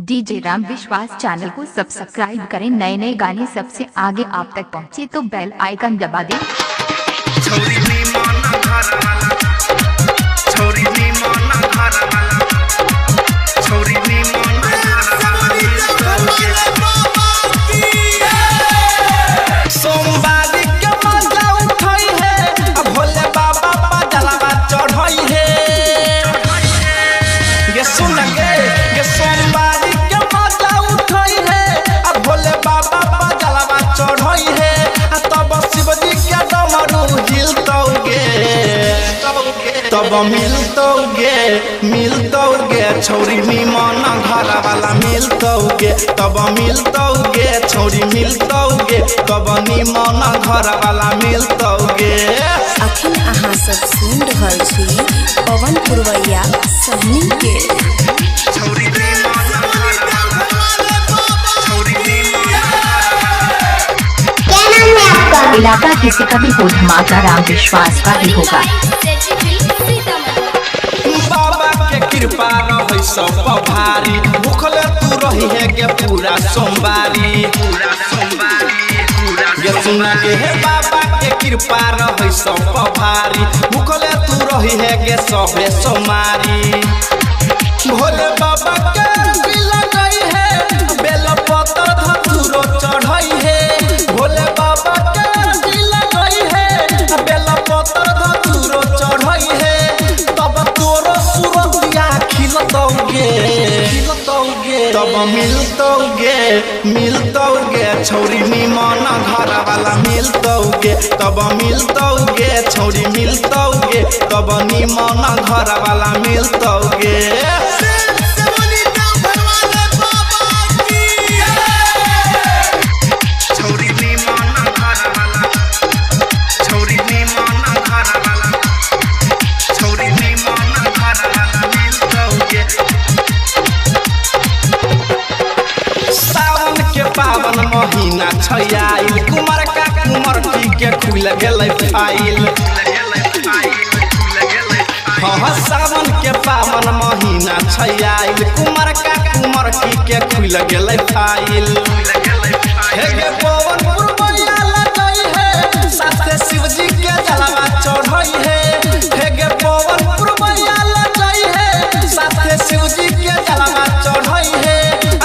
DJ Ram विश्वास channel को subscribe करें। नए नए गाने सबसे आगे आप तक पहुंचे तो बेल आइकन दबा दें। तब मिलतौगे छौरी निमन घर वाला मिलतौगे, तब मिलतौगे छौरी मिलतौगे, तब निमन घर वाला मिलतौगे। अखिन अहाँ सब सुन रहल छी पवन पुरवैया सहनी के। इलाका किसी का भी हो धमाका राम विश्वास का ही होगा। बाबा के कृपा रहे सब भारी, भूखल तू रही है के पूरा सोमवारी। ये सुना के है बाबा के कृपा रहे सब भारी, भूखल तू रही है के सबे सोमारी। भोले बाबा के लगई है बेल पत्र धतूरो चढ़ई है, भोले बाबा के लगई है बेल पत्र धतूरो चढ़ई है। तब तोरो सूरतिया खिलतौगे, तब मिलतौगे छौरी निमन घर वाला मिलतौगे, तब मिलतौगे छौरी मिलतौगे, तब निमन घर वाला मिलतौगे। पावन महीना छयाइल कुमार का कुमार की के खुल गेलै फाइल। हाँ सावन के पावन महीना छयाइल कुमार का कुमार की के खुल गेलै फाइल। हे गे पवन पुरवैया लगई है साथे शिवजी के जलवा चढ़ई है। हे गे पवन पुरवैया लगई है साथे शिवजी के जलवा चढ़ई है।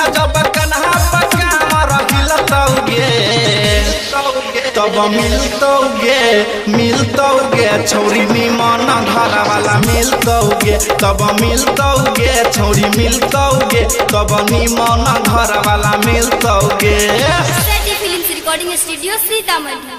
अजब कन्हा तब मिलतौगे छौरी निमन घर वाला मिलतौगे, तब मिलतौगे छौरी मिलतौगे, तब निमन घर वाला मिलतौगे। Films recording studio Sitamarhi.